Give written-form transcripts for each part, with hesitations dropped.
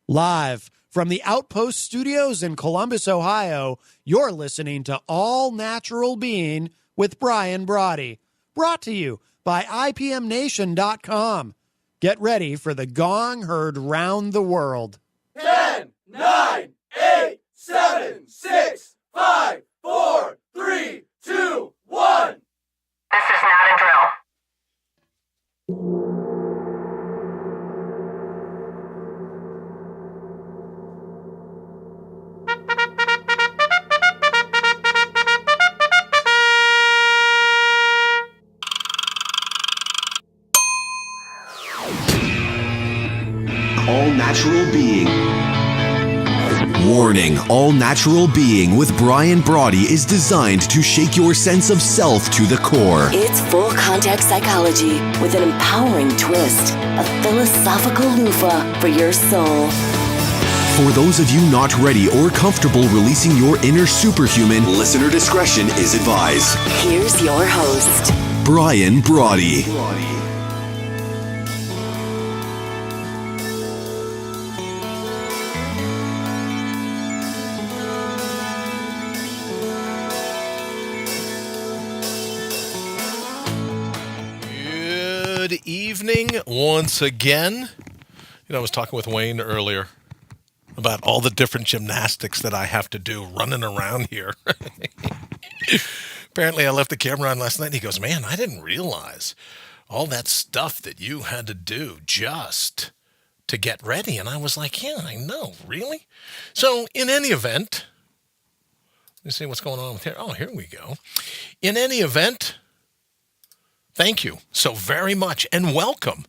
Live from the Outpost Studios in Columbus, Ohio, you're listening to All Natural Being with Brian Brawdy. Brought to you by IPMNation.com. Get ready for the gong heard round the world. 10, 9, 8, 7, 6, 5, 4, 3, 2, 1. This is not a drill. All Natural Being. Warning, All Natural Being with Brian Brawdy is designed to shake your sense of self to the core. It's full contact psychology with an empowering twist, a philosophical loofah for your soul. For those of you not ready or comfortable releasing your inner superhuman, listener discretion is advised. Here's your host, Brian Brawdy. Good evening once again. I was talking with Wayne earlier about all the different gymnastics that I have to do running around here. Apparently I left the camera on last night and he goes, man, I didn't realize all that stuff that you had to do just to get ready. And I was like, yeah, I know, really? So in any event, let me see what's going on with here. Oh, here we go. In any event, thank you so very much and welcome.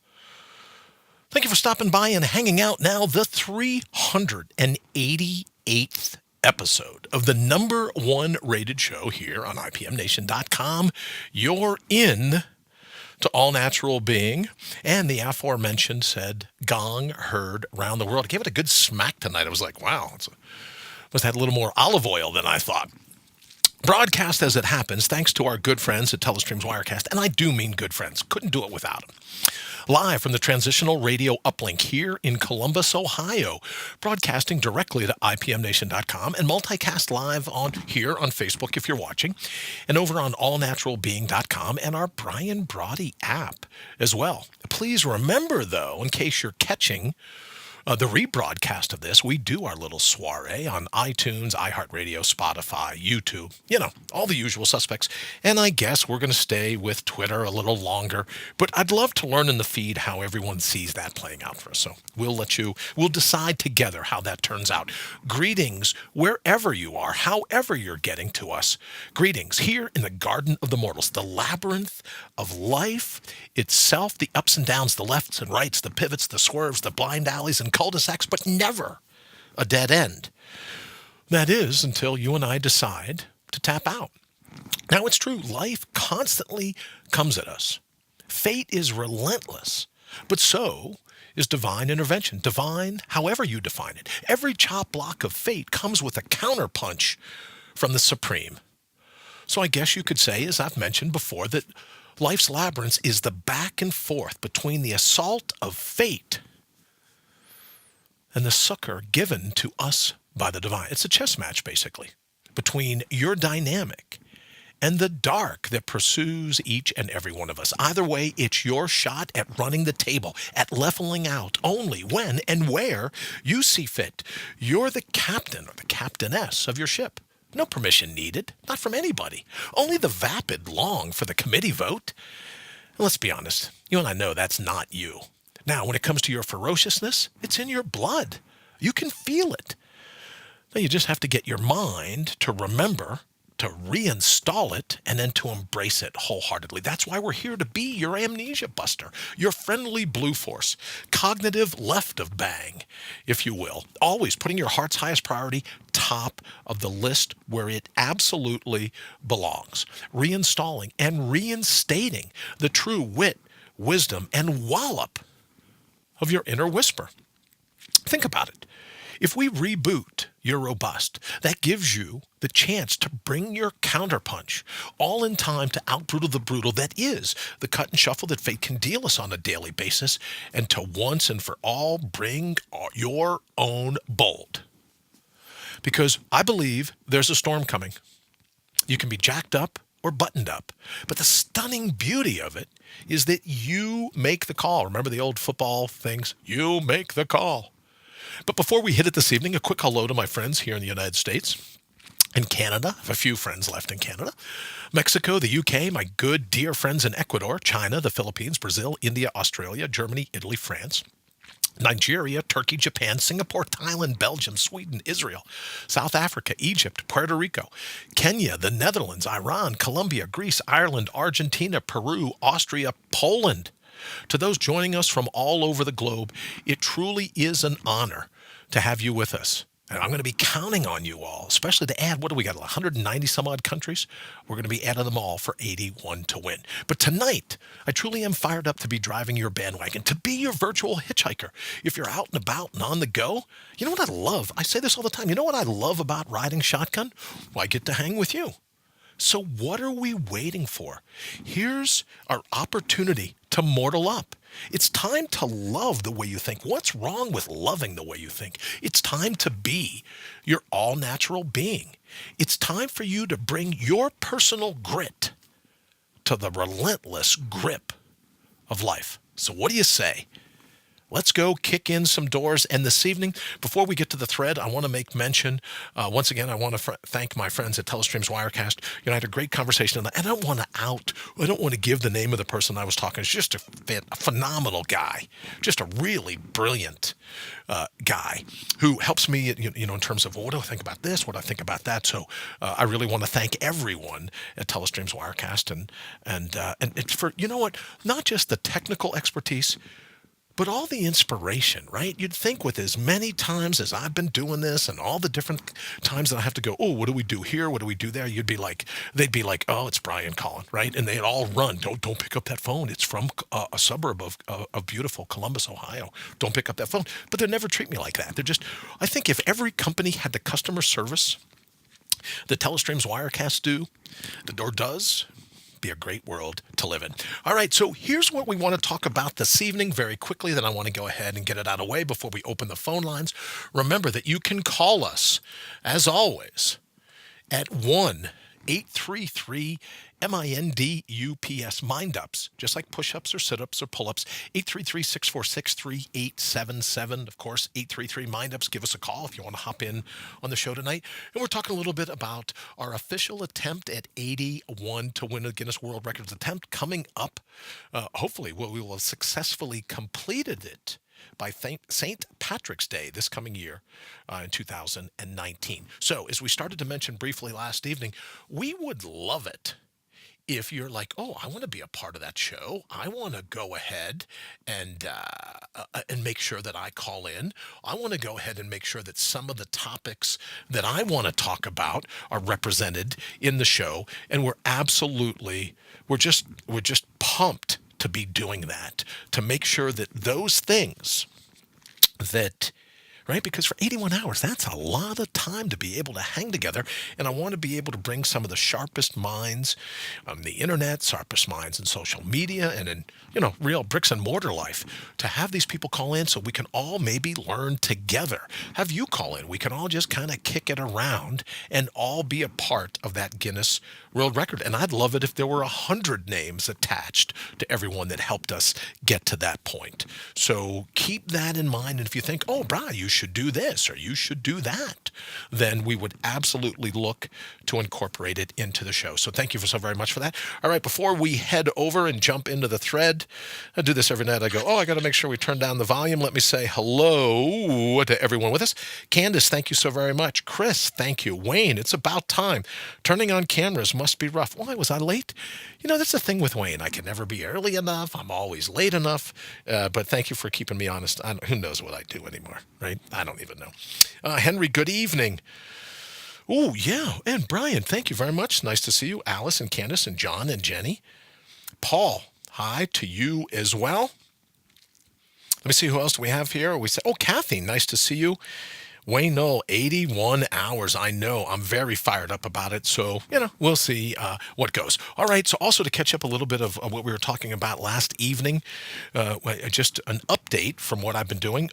Thank you for stopping by and hanging out now. The 388th episode of the number one rated show here on IPMNation.com. You're in to All Natural Being and the aforementioned said gong heard around the world. I gave it a good smack tonight. I was like, wow, must have had a little more olive oil than I thought. Broadcast as it happens, thanks to our good friends at Telestream's Wirecast, and I do mean good friends. Couldn't do it without them. Live from the Transitional Radio Uplink here in Columbus, Ohio, broadcasting directly to IPMNation.com and multicast live here on Facebook if you're watching, and over on allnaturalbeing.com and our Brian Brawdy app as well. Please remember, though, in case you're catching the rebroadcast of this, we do our little soiree on iTunes, iHeartRadio, Spotify, YouTube, all the usual suspects. And I guess we're going to stay with Twitter a little longer, but I'd love to learn in the feed how everyone sees that playing out for us. So we'll decide together how that turns out. Greetings wherever you are, however you're getting to us. Greetings here in the Garden of the Mortals, the labyrinth of life itself, the ups and downs, the lefts and rights, the pivots, the swerves, the blind alleys and cul-de-sacs, but never a dead end. That is until you and I decide to tap out. Now, it's true, life constantly comes at us. Fate is relentless, but so is divine intervention. Divine, however you define it. Every chop block of fate comes with a counterpunch from the Supreme. So I guess you could say, as I've mentioned before, that life's labyrinth is the back and forth between the assault of fate and the succor given to us by the divine. It's a chess match, basically, between your dynamic and the dark that pursues each and every one of us. Either way, it's your shot at running the table, at leveling out only when and where you see fit. You're the captain or the captainess of your ship. No permission needed, not from anybody. Only the vapid long for the committee vote. And let's be honest, you and I know that's not you. Now, when it comes to your ferociousness, it's in your blood. You can feel it. Now, you just have to get your mind to remember to reinstall it and then to embrace it wholeheartedly. That's why we're here to be your amnesia buster, your friendly blue force, cognitive left of bang, if you will. Always putting your heart's highest priority top of the list where it absolutely belongs. Reinstalling and reinstating the true wit, wisdom, and wallop of your inner whisper. Think about it. If we reboot You're Robust, that gives you the chance to bring your counterpunch all in time to out-brutal the brutal that is the cut and shuffle that fate can deal us on a daily basis, and to once and for all bring your own bold. Because I believe there's a storm coming. You can be jacked up or buttoned up, but the stunning beauty of it is that you make the call. Remember the old football things? You make the call. But before we hit it this evening, a quick hello to my friends here in the United States, in Canada. I have a few friends left in Canada. Mexico, the UK, my good dear friends in Ecuador, China, the Philippines, Brazil, India, Australia, Germany, Italy, France, Nigeria, Turkey, Japan, Singapore, Thailand, Belgium, Sweden, Israel, South Africa, Egypt, Puerto Rico, Kenya, the Netherlands, Iran, Colombia, Greece, Ireland, Argentina, Peru, Austria, Poland. To those joining us from all over the globe, it truly is an honor to have you with us. And I'm going to be counting on you all, especially to add, what do we got, 190 some odd countries? We're going to be adding them all for 81 to win. But tonight, I truly am fired up to be driving your bandwagon, to be your virtual hitchhiker. If you're out and about and on the go, you know what I love? I say this all the time. You know what I love about riding shotgun? Well, I get to hang with you. So what are we waiting for? Here's our opportunity to mortal up. It's time to love the way you think. What's wrong with loving the way you think? It's time to be your all-natural being. It's time for you to bring your personal grit to the relentless grip of life. So what do you say? Let's go kick in some doors. And this evening, before we get to the thread, I want to make mention, once again, I want to thank my friends at Telestream's Wirecast. You know, I had a great conversation, and I don't want to give the name of the person I was talking to. It's just a phenomenal guy, just a really brilliant guy who helps me, you know, in terms of, well, what do I think about this? What do I think about that? So I really want to thank everyone at Telestream's Wirecast and it's for, you know what, not just the technical expertise, but all the inspiration, right? You'd think with as many times as I've been doing this and all the different times that I have to go, oh, what do we do here? What do we do there? They'd be like, oh, it's Brian calling, right? And they'd all run. Don't pick up that phone. It's from a suburb of beautiful Columbus, Ohio. Don't pick up that phone. But they never treat me like that. They're just, I think if every company had the customer service that Telestream's Wirecast do, or does, be a great world to live in. All right, so here's what we want to talk about this evening very quickly. Then I want to go ahead and get it out of the way before we open the phone lines. Remember that you can call us, as always, at 1-833-MINDUPS, MINDUPS, just like push-ups or sit-ups or pull-ups, 833-646-3877. Of course, 833-MINDUPS. Give us a call if you want to hop in on the show tonight. And we're talking a little bit about our official attempt at 81 to win a Guinness World Records attempt coming up. Hopefully, we will have successfully completed it by St. Patrick's Day this coming year in 2019. So as we started to mention briefly last evening, we would love it if you're like, oh, I want to be a part of that show. I want to go ahead and make sure that I call in. I want to go ahead and make sure that some of the topics that I want to talk about are represented in the show. And we're just pumped to be doing that, to make sure that those things that, right? Because for 81 hours, that's a lot of time to be able to hang together. And I want to be able to bring some of the sharpest minds on the internet, sharpest minds in social media, and in, real bricks and mortar life, to have these people call in so we can all maybe learn together. Have you call in. We can all just kind of kick it around and all be a part of that Guinness World Record. And I'd love it if there were 100 names attached to everyone that helped us get to that point. So keep that in mind. And if you think, oh, Brian, you should do this or you should do that, then we would absolutely look to incorporate it into the show. So thank you so very much for that. All right, before we head over and jump into the thread, I do this every night. I go, oh, I got to make sure we turn down the volume. Let me say hello to everyone with us. Candace, thank you so very much. Chris, thank you. Wayne, it's about time. Turning on cameras must be rough. Why was I late? That's the thing with Wayne. I can never be early enough. I'm always late enough. But thank you for keeping me honest. Who knows what I do anymore, right? I don't even know. Henry, good evening. Oh, yeah. And Brian, thank you very much. Nice to see you. Alice and Candace and John and Jenny. Paul, hi to you as well. Let me see who else do we have here. We say, oh, Kathy, nice to see you. Wayne Knoll, 81 hours. I know. I'm very fired up about it. So, we'll see what goes. All right. So also to catch up a little bit of what we were talking about last evening, just an update from what I've been doing.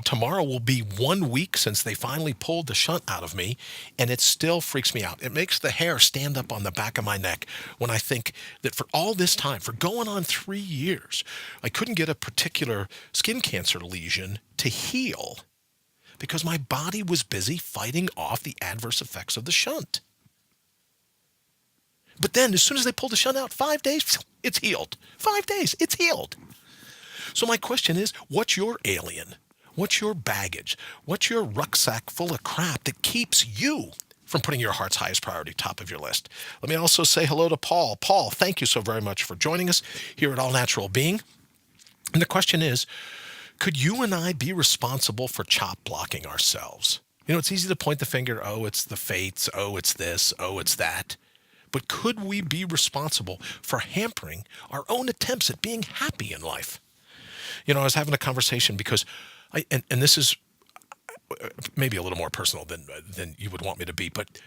Tomorrow will be 1 week since they finally pulled the shunt out of me, and it still freaks me out. It makes the hair stand up on the back of my neck when I think that for all this time, for going on 3 years, I couldn't get a particular skin cancer lesion to heal because my body was busy fighting off the adverse effects of the shunt. But then as soon as they pulled the shunt out, 5 days, it's healed. 5 days, it's healed. So my question is, what's your alien? What's your baggage? What's your rucksack full of crap that keeps you from putting your heart's highest priority top of your list? Let me also say hello to Paul. Paul, thank you so very much for joining us here at All Natural Being. And the question is, could you and I be responsible for chop blocking ourselves? It's easy to point the finger, oh, it's the fates, oh, it's this, oh, it's that. But could we be responsible for hampering our own attempts at being happy in life? I was having a conversation because and this is maybe a little more personal than you would want me to be, but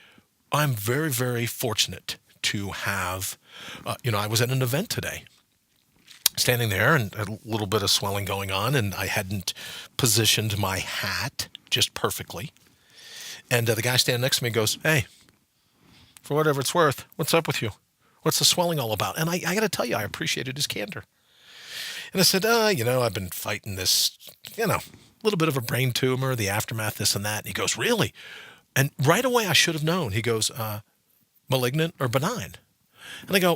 I'm very, very fortunate to have, I was at an event today, standing there and a little bit of swelling going on, and I hadn't positioned my hat just perfectly. And the guy standing next to me goes, hey, for whatever it's worth, what's up with you? What's the swelling all about? And I got to tell you, I appreciated his candor. And I said, I've been fighting this, little bit of a brain tumor, the aftermath, this and that. And he goes, really? And right away, I should have known. He goes, malignant or benign? And I go,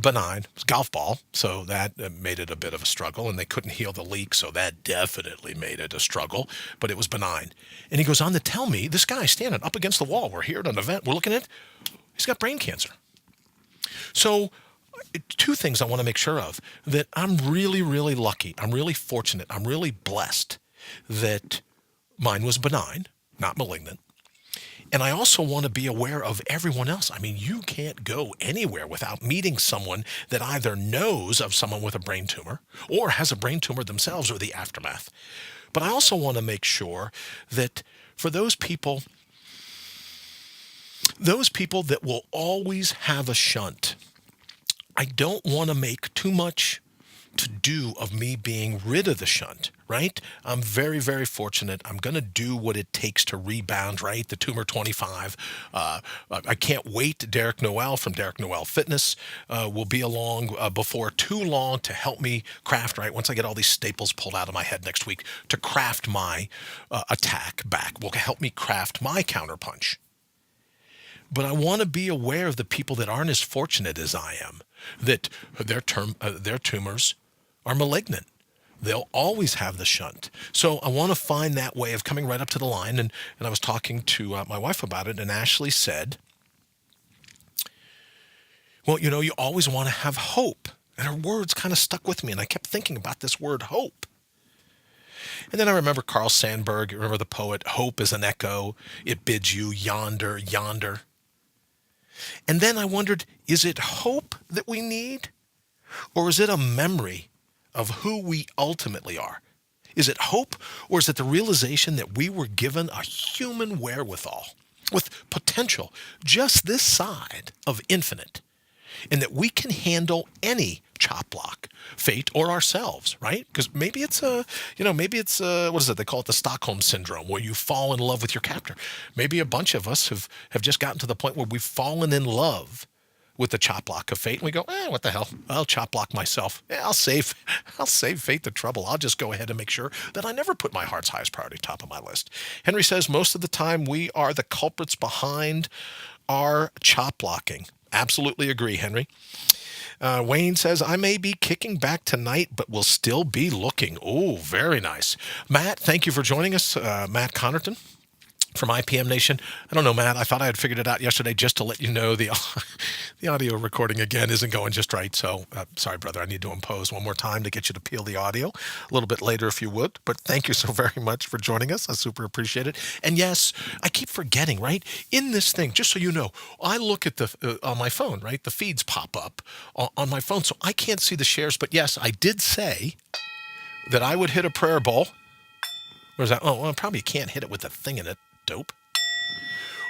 benign. It was a golf ball, so that made it a bit of a struggle, and they couldn't heal the leak, so that definitely made it a struggle, but it was benign. And he goes on to tell me, this guy standing up against the wall, we're here at an event, we're looking at, he's got brain cancer. So two things I want to make sure of, that I'm really, really lucky, I'm really fortunate, I'm really blessed that mine was benign, not malignant. And I also want to be aware of everyone else. I mean, you can't go anywhere without meeting someone that either knows of someone with a brain tumor or has a brain tumor themselves or the aftermath. But I also want to make sure that for those people that will always have a shunt, I don't want to make too much to do of me being rid of the shunt, right? I'm very, very fortunate. I'm going to do what it takes to rebound, right? The Tumor 25. I can't wait. Derek Noel from Derek Noel Fitness will be along before too long to help me craft, right? Once I get all these staples pulled out of my head next week, to craft my attack back, will help me craft my counterpunch. But I want to be aware of the people that aren't as fortunate as I am, that their tumors are malignant. They'll always have the shunt. So I want to find that way of coming right up to the line. And I was talking to my wife about it, and Ashley said, well, you always want to have hope. And her words kind of stuck with me, and I kept thinking about this word hope. And then I remember Carl Sandburg, remember the poet, hope is an echo, it bids you yonder, yonder. And then I wondered, is it hope that we need? Or is it a memory of who we ultimately are? Is it hope, or is it the realization that we were given a human wherewithal with potential just this side of infinite, and that we can handle any chop block, fate, or ourselves, right? Because maybe it's what is it? They call it the Stockholm Syndrome, where you fall in love with your captor. Maybe a bunch of us have just gotten to the point where we've fallen in love with the chop block of fate, and we go, what the hell? I'll chop block myself. I'll save fate the trouble. I'll just go ahead and make sure that I never put my heart's highest priority top of my list. Henry says, most of the time we are the culprits behind our chop blocking. Absolutely agree, Henry. Wayne says, I may be kicking back tonight, but will still be looking. Oh, very nice. Matt, thank you for joining us. Matt Connerton from IPM Nation. I don't know, Matt. I thought I had figured it out yesterday just to let you know the audio recording again isn't going just right. So sorry, brother. I need to impose one more time to get you to peel the audio a little bit later if you would. But thank you so very much for joining us. I super appreciate it. And yes, I keep forgetting, right? In this thing, just so you know, I look at the on my phone, right? The feeds pop up on my phone, so I can't see the shares. But yes, I did say that I would hit a prayer bowl Where's that? Oh, well, probably can't hit it with a thing in it. Dope.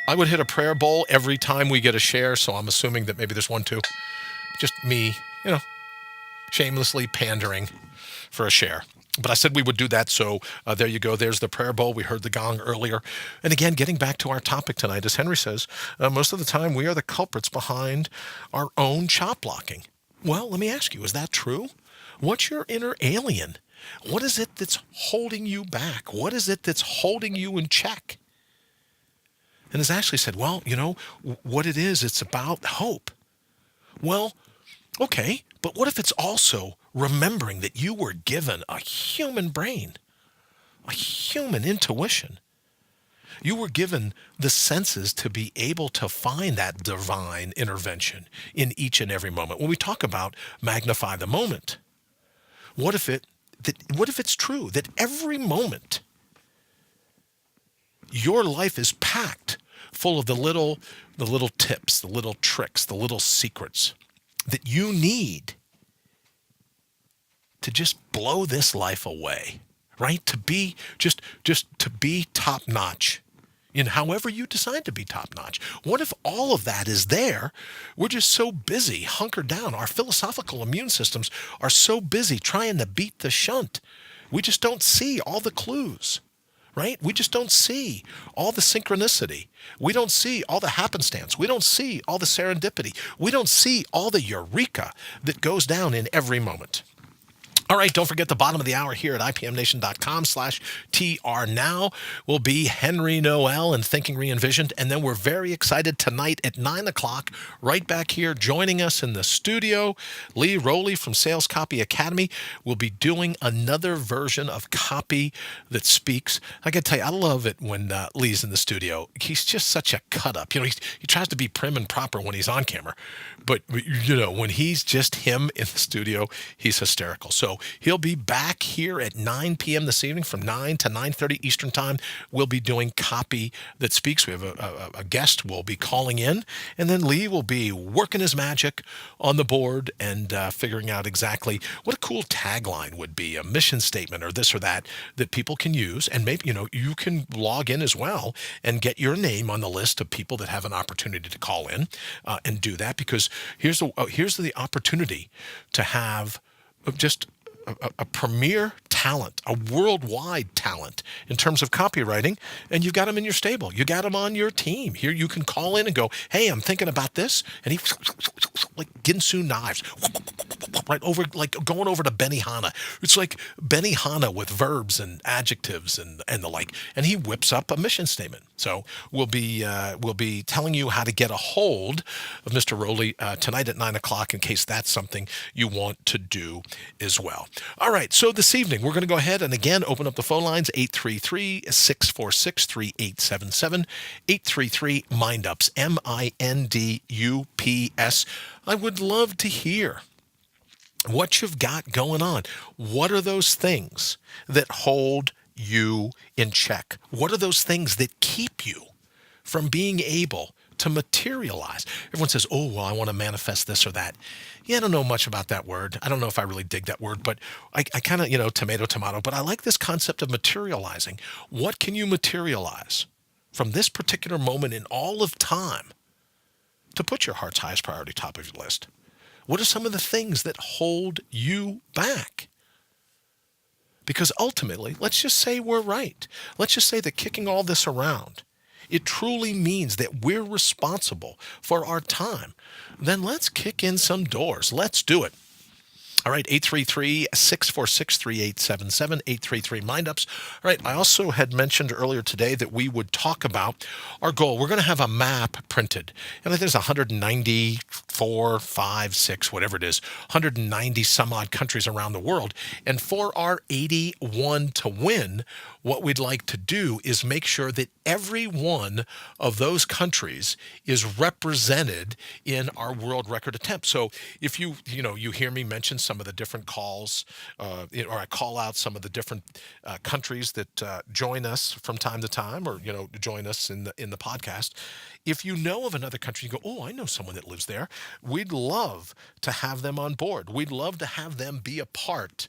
I would hit a prayer bowl every time we get a share, so I'm assuming that maybe there's one too. Just me, shamelessly pandering for a share. But I said we would do that, so there you go. There's the prayer bowl. We heard the gong earlier. And again, getting back to our topic tonight, as Henry says, most of the time we are the culprits behind our own chop blocking. Well, let me ask you, is that true? What's your inner alien? What is it that's holding you back? What is it that's holding you in check? And as Ashley said, well, what it is, it's about hope. Well, okay, but what if it's also remembering that you were given a human brain, a human intuition? You were given the senses to be able to find that divine intervention in each and every moment. When we talk about magnify the moment, what if it's true that every moment your life is packed full of the little tips, the little tricks, the little secrets that you need to just blow this life away, right? To be just to be top notch in however you decide to be top notch. What if all of that is there? We're just so busy, hunkered down. Our philosophical immune systems are so busy trying to beat the shunt. We just don't see all the clues, right? We just don't see all the synchronicity. We don't see all the happenstance. We don't see all the serendipity. We don't see all the eureka that goes down in every moment. All right, don't forget the bottom of the hour here at IPMNation.com/TR Now will be Henry Noel and Thinking Re-Envisioned. And then we're very excited tonight at 9 o'clock, right back here, joining us in the studio, Lee Rowley from Sales Copy Academy will be doing another version of Copy That Speaks. I got to tell you, I love it when Lee's in the studio. He's just such a cut-up. He tries to be prim and proper when he's on camera. But, when he's just him in the studio, he's hysterical. So he'll be back here at 9 p.m. this evening from 9 to 9:30 Eastern Time. We'll be doing Copy That Speaks. We have a guest will be calling in, and then Lee will be working his magic on the board and figuring out exactly what a cool tagline would be, a mission statement or this or that people can use. And maybe, you can log in as well and get your name on the list of people that have an opportunity to call in and do that, because here's the opportunity to have just a premier talent, a worldwide talent in terms of copywriting, and you've got him in your stable. You got him on your team. Here you can call in and go, hey, I'm thinking about this. And he, like Ginsu knives, right over, like going over to Benihana. It's like Benihana with verbs and adjectives and the like. And he whips up a mission statement. So we'll be telling you how to get a hold of Mr. Rowley tonight at 9 o'clock in case that's something you want to do as well. All right, so this evening we're going to go ahead and again open up the phone lines, 833-646-3877, 833-MINDUPS, MINDUPS. I would love to hear what you've got going on. What are those things that hold you in check? What are those things that keep you from being able to materialize? Everyone says, oh, well, I want to manifest this or that. Yeah, I don't know much about that word. I don't know if I really dig that word, but I kind of, tomato, but I like this concept of materializing. What can you materialize from this particular moment in all of time to put your heart's highest priority top of your list? What are some of the things that hold you back? Because ultimately, let's just say we're right. Let's just say that kicking all this around, it truly means that we're responsible for our time. Then let's kick in some doors. Let's do it. All right, 833-646-3877, 833-MINDUPS. All right, I also had mentioned earlier today that we would talk about our goal. We're going to have a map printed. And I think there's 194, 5, 6, whatever it is, 190 some odd countries around the world. And for our 81 to win, what we'd like to do is make sure that every one of those countries is represented in our world record attempt. So if you hear me mention some of the different calls, or I call out some of the different countries that join us from time to time, or join us in the podcast. If you know of another country, you go, oh, I know someone that lives there. We'd love to have them on board. We'd love to have them be a part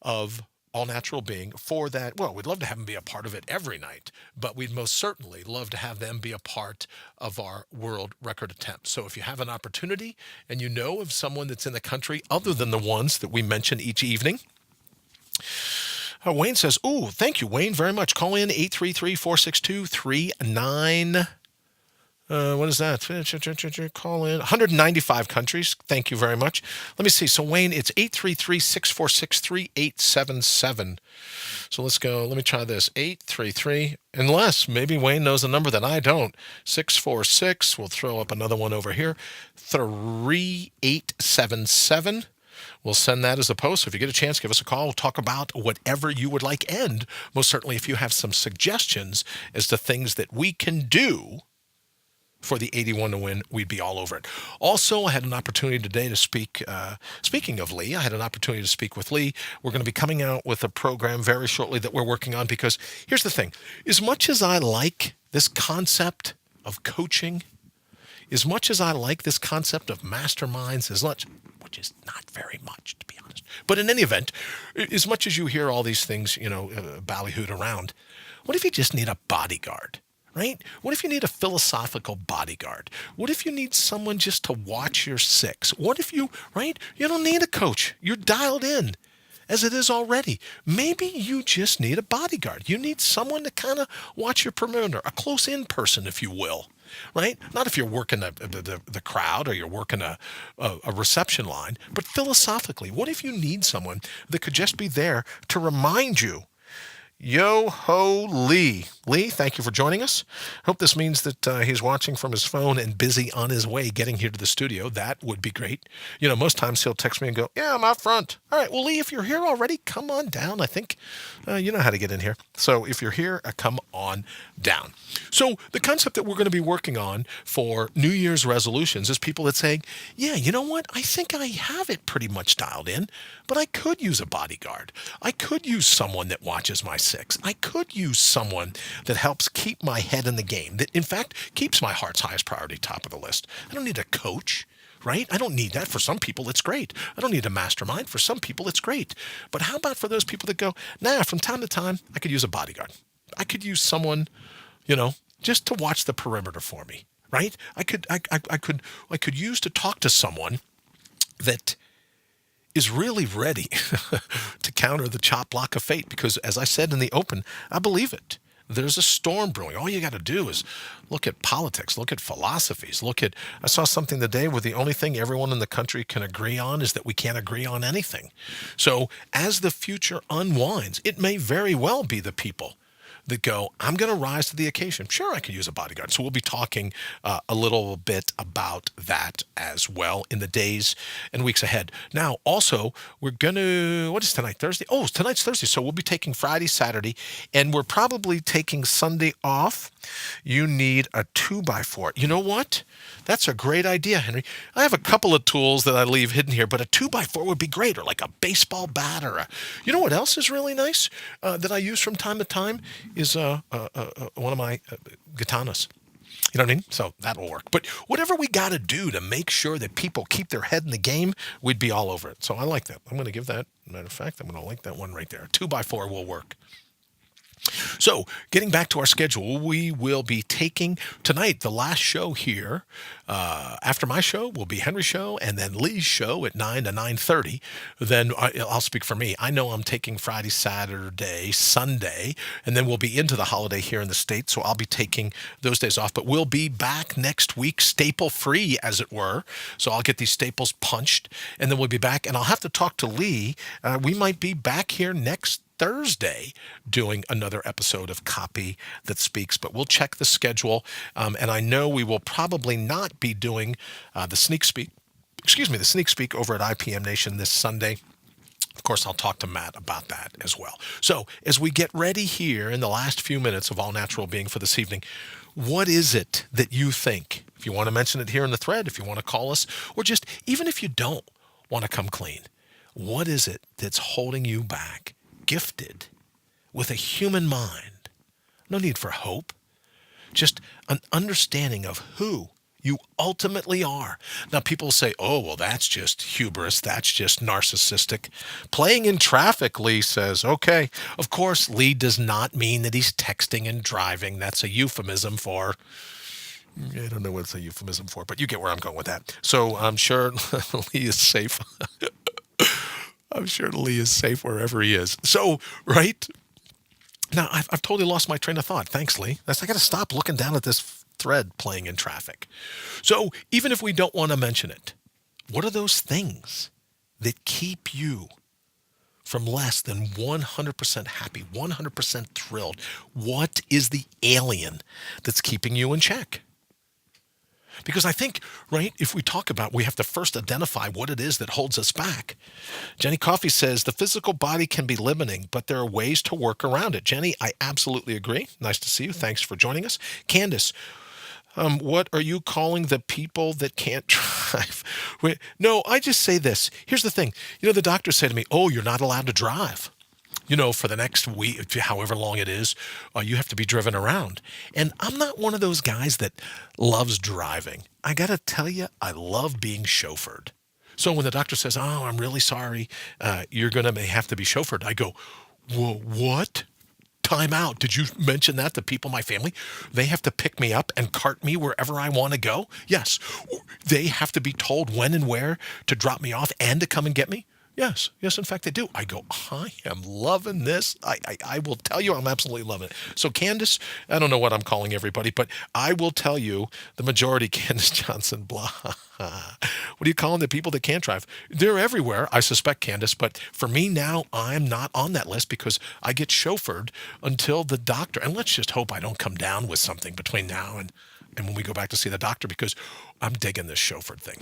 of All Natural Being for that. Well, we'd love to have them be a part of it every night, but we'd most certainly love to have them be a part of our world record attempt. So if you have an opportunity and you know of someone that's in the country other than the ones that we mention each evening, Wayne says, "Ooh, thank you, Wayne, very much. Call in 833-462-39. What is that? Call in 195 countries. Thank you very much. Let me see. So, Wayne, it's 833-646-3877. So let's go. Let me try this. 833, unless maybe Wayne knows a number that I don't. 646. We'll throw up another one over here. 3877. We'll send that as a post. So if you get a chance, give us a call. We'll talk about whatever you would like. And most certainly, if you have some suggestions as to things that we can do for the 81 to win, we'd be all over it. Also, I had an opportunity today to speak. Speaking of Lee, I had an opportunity to speak with Lee. We're going to be coming out with a program very shortly that we're working on, because here's the thing. As much as I like this concept of coaching, as much as I like this concept of masterminds, which is not very much, to be honest. But in any event, as much as you hear all these things, ballyhooed around, what if you just need a bodyguard? Right? What if you need a philosophical bodyguard? What if you need someone just to watch your six? What if you don't need a coach. You're dialed in as it is already. Maybe you just need a bodyguard. You need someone to kind of watch your perimeter, a close-in person, if you will. Right? Not if you're working the crowd or you're working a reception line, but philosophically, what if you need someone that could just be there to remind you? Yo-ho, Lee. Lee, thank you for joining us. Hope this means that he's watching from his phone and busy on his way getting here to the studio. That would be great. Most times he'll text me and go, yeah, I'm out front. All right, well, Lee, if you're here already, come on down. I think you know how to get in here. So if you're here, come on down. So the concept that we're going to be working on for New Year's resolutions is people that say, yeah, you know what? I think I have it pretty much dialed in, but I could use a bodyguard. I could use someone that watches my six. I could use someone that helps keep my head in the game, that in fact keeps my heart's highest priority top of the list. I don't need a coach, right? I don't need that. For some people, it's great. I don't need a mastermind. For some people, it's great. But how about for those people that go, nah, from time to time, I could use a bodyguard. I could use someone, just to watch the perimeter for me, right? I could use to talk to someone that is really ready to counter the chop block of fate, because as I said in the open, I believe it. There's a storm brewing. All you got to do is look at politics, look at philosophies, I saw something today where the only thing everyone in the country can agree on is that we can't agree on anything. So as the future unwinds, it may very well be the people that go, I'm going to rise to the occasion. Sure, I could use a bodyguard. So we'll be talking a little bit about that as well in the days and weeks ahead. Now, also, we're going to, what is tonight, Thursday? Oh, tonight's Thursday. So we'll be taking Friday, Saturday, and we're probably taking Sunday off. You need a 2x4. You know what? That's a great idea, Henry. I have a couple of tools that I leave hidden here, but a 2x4 would be great, or like a baseball bat, or you know what else is really nice that I use from time to time is one of my katanas. You know what I mean? So that'll work. But whatever we got to do to make sure that people keep their head in the game, we'd be all over it. So I like that. I'm going to give that, matter of fact, I'm going to like that one right there. A 2x4 will work. So, getting back to our schedule, we will be taking tonight, the last show here. After my show will be Henry's show, and then Lee's show at 9 to 9:30. Then I'll speak for me. I know I'm taking Friday, Saturday, Sunday, and then we'll be into the holiday here in the States, so I'll be taking those days off. But we'll be back next week, staple-free, as it were. So I'll get these staples punched, and then we'll be back. And I'll have to talk to Lee. We might be back here next Thursday doing another episode of Copy That Speaks, but we'll check the schedule. And I know we will probably not be doing the sneak speak over at IPM Nation this Sunday. Of course, I'll talk to Matt about that as well. So as we get ready here in the last few minutes of All Natural Being for this evening, what is it that you think? If you want to mention it here in the thread, if you want to call us, or just even if you don't want to come clean, what is it that's holding you back? Gifted with a human mind, no need for hope, just an understanding of who You ultimately are. Now, people say, oh, well, that's just hubris. That's just narcissistic. Playing in traffic, Lee says. Okay. Of course, Lee does not mean that he's texting and driving. That's a euphemism for... I don't know what it's a euphemism for, but you get where I'm going with that. So I'm sure Lee is safe. I'm sure Lee is safe wherever he is. So, right? Now, I've totally lost my train of thought. Thanks, Lee. I got to stop looking down at this thread playing in traffic. So even if we don't want to mention it, what are those things that keep you from less than 100% happy, 100% thrilled? What is the alien that's keeping you in check? Because I think, right, if we talk about, we have to first identify what it is that holds us back. Jenny Coffey says, the physical body can be limiting, but there are ways to work around it. Jenny, I absolutely agree. Nice to see you. Thanks for joining us. Candace, what are you calling the people that can't drive? No, I just say this. Here's the thing. The doctors say to me, oh, you're not allowed to drive. For the next week, however long it is, you have to be driven around. And I'm not one of those guys that loves driving. I got to tell you, I love being chauffeured. So when the doctor says, oh, I'm really sorry, you're going to have to be chauffeured, I go, whoa, what? Time out. Did you mention that to people in my family? They have to pick me up and cart me wherever I want to go? Yes. They have to be told when and where to drop me off and to come and get me? Yes, in fact, they do. I go, I am loving this. I will tell you, I'm absolutely loving it. So Candace, I don't know what I'm calling everybody, but I will tell you the majority, Candace Johnson, blah. What are you calling the people that can't drive? They're everywhere, I suspect, Candace, but for me now, I'm not on that list because I get chauffeured until the doctor, and let's just hope I don't come down with something between now and when we go back to see the doctor, because I'm digging this chauffeured thing.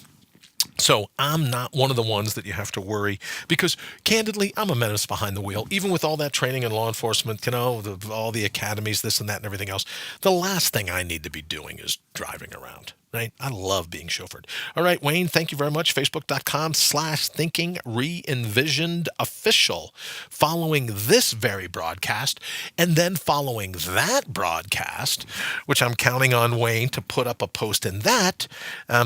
So I'm not one of the ones that you have to worry because, candidly, I'm a menace behind the wheel. Even with all that training in law enforcement, all the academies, this and that and everything else, the last thing I need to be doing is driving around. Right? I love being chauffeured. All right, Wayne, thank you very much. Facebook.com/thinkingreenvisionedofficial. Following this very broadcast, and then following that broadcast, which I'm counting on Wayne to put up a post in that,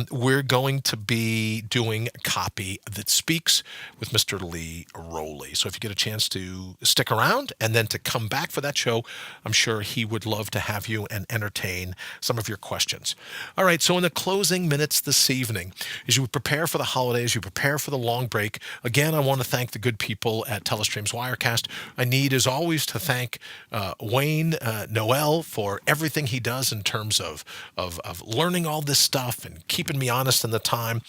we're going to be doing a copy that speaks with Mr. Lee Rowley. So if you get a chance to stick around and then to come back for that show, I'm sure he would love to have you and entertain some of your questions. All right, so in the closing minutes this evening, as you prepare for the holidays, you prepare for the long break, again, I want to thank the good people at Telestream's Wirecast. I need, as always, to thank Wayne Noel for everything he does in terms of learning all this stuff and keeping me honest in the time.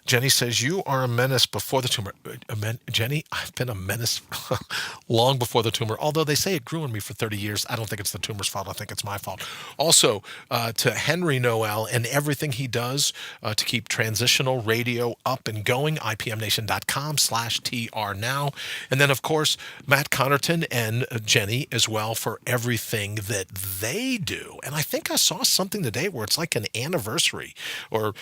Jenny says, you are a menace before the tumor. Jenny, I've been a menace long before the tumor, although they say it grew on me for 30 years. I don't think it's the tumor's fault. I think it's my fault. Also, to Henry Noel and everything he does to keep Transitional Radio up and going, ipmnation.com/TR now. And then, of course, Matt Connerton and Jenny as well for everything that they do. And I think I saw something today where it's like an anniversary or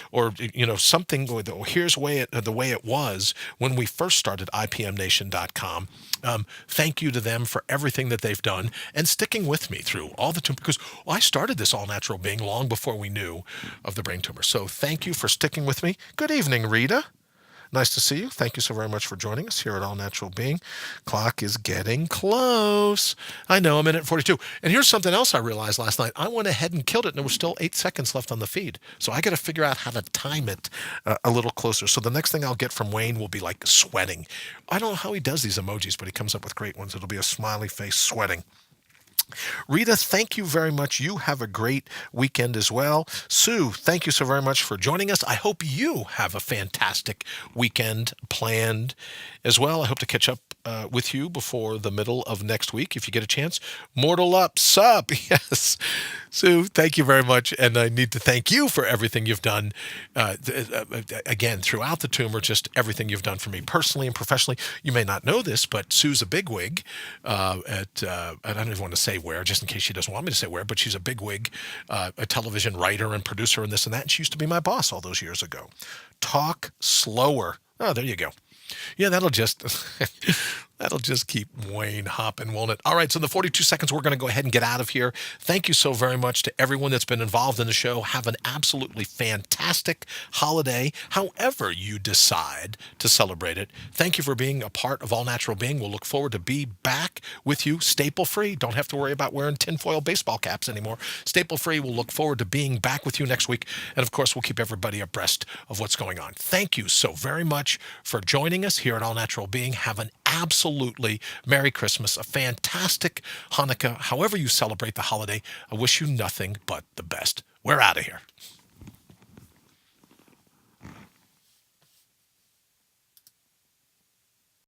something with, here's the way it was when we first started ipmnation.com. Thank you to them for everything that they've done and sticking with me through all the tumor, because I started this All Natural Being long before we knew of the brain tumor. So thank you for sticking with me. Good evening, Rita. Nice to see you. Thank you so very much for joining us here at All Natural Being. Clock is getting close. I know, I'm in at 42. And here's something else I realized last night. I went ahead and killed it, and there was still 8 seconds left on the feed. So I got to figure out how to time it a little closer. So the next thing I'll get from Wayne will be like sweating. I don't know how he does these emojis, but he comes up with great ones. It'll be a smiley face sweating. Rita, thank you very much. You have a great weekend as well. Sue, thank you so very much for joining us. I hope you have a fantastic weekend planned as well. I hope to catch up with you before the middle of next week if you get a chance. Mortal up, sup? Yes. Sue, thank you very much. And I need to thank you for everything you've done, again, throughout the tumor, just everything you've done for me personally and professionally. You may not know this, but Sue's a bigwig I don't even want to say where, just in case she doesn't want me to say where, but she's a bigwig, a television writer and producer and this and that. And she used to be my boss all those years ago. Talk slower. Oh, there you go. Yeah, that'll just, That'll just keep Wayne hopping, won't it? All right, so in the 42 seconds, we're going to go ahead and get out of here. Thank you so very much to everyone that's been involved in the show. Have an absolutely fantastic holiday, however you decide to celebrate it. Thank you for being a part of All Natural Being. We'll look forward to be back with you staple-free. Don't have to worry about wearing tinfoil baseball caps anymore. Staple-free. We'll look forward to being back with you next week. And, of course, we'll keep everybody abreast of what's going on. Thank you so very much for joining us here at All Natural Being. Have an absolutely Merry Christmas, a fantastic Hanukkah. However you celebrate the holiday, I wish you nothing but the best. We're out of here.